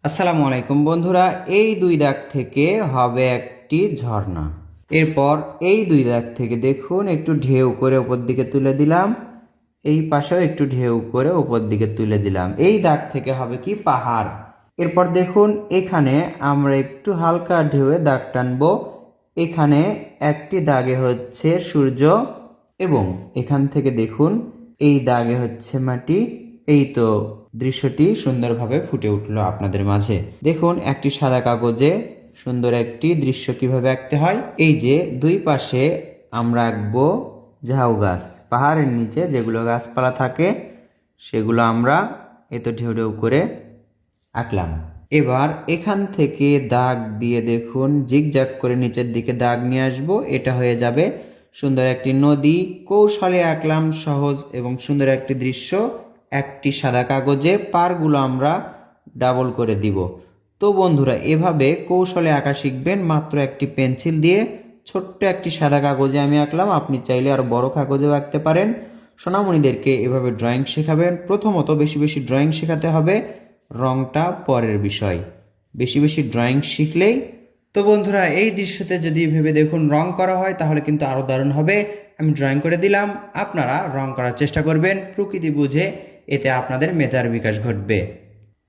আসসালামু আলাইকুম বন্ধুরা, এই দুই দাগ থেকে হবে একটি ঝর্ণা। এরপর এই দুই দাগ থেকে দেখুন একটু ঢেউ করে উপর দিকে তুলে দিলাম, এই পাশেও একটু ঢেউ করে উপর দিকে তুলে দিলাম। এই দাগ থেকে হবে কি পাহাড়। এরপর দেখুন এখানে আমরা একটু হালকা ঢেউয়ে দাগ টানবো। এখানে একটি দাগে হচ্ছে সূর্য এবং এখান থেকে দেখুন এই দাগে হচ্ছে মাটি। এই তো দৃশ্যটি সুন্দরভাবে ফুটে উঠলো আপনাদের মাঝে। দেখুন একটি সাদা কাগজে সুন্দর একটি দৃশ্য কিভাবে আঁকতে হয়। এই যে দুই পাশে আমরা আঁকবো ঝাউ গাছ, পাহাড়ের নিচে যেগুলো গাছপালা থাকে সেগুলো আমরা এত ঢেউ ঢেউ করে আঁকলাম। এবার এখান থেকে দাগ দিয়ে দেখুন জিগজ্যাগ করে নিচের দিকে দাগ নিয়ে আসবো। এটা হয়ে যাবে সুন্দর একটি নদী। কৌশলে আঁকলাম সহজ এবং সুন্দর একটি দৃশ্য। একটি সাদা কাগজে পারগুলো আমরা ডাবল করে দিব। তো বন্ধুরা, এভাবে কৌশলে আঁকা শিখবেন মাত্র একটি পেন্সিল দিয়ে। ছোট্ট একটি সাদা কাগজে আমি আঁকলাম, আপনি চাইলে আর বড় কাগজেও আঁকতে পারেন। সোনামণিদেরকে এভাবে ড্রয়িং শেখাবেন। প্রথমত বেশি বেশি ড্রয়িং শেখাতে হবে, রংটা পরের বিষয়। বেশি বেশি ড্রয়িং শিখলেই। তো বন্ধুরা, এই দৃশ্যতে যদি ভেবে দেখুন রং করা হয় তাহলে কিন্তু আরও দারুণ হবে। আমি ড্রয়িং করে দিলাম, আপনারা রং করার চেষ্টা করবেন প্রকৃতি বুঝে, এতে আপনাদের মেধার বিকাশ ঘটবে।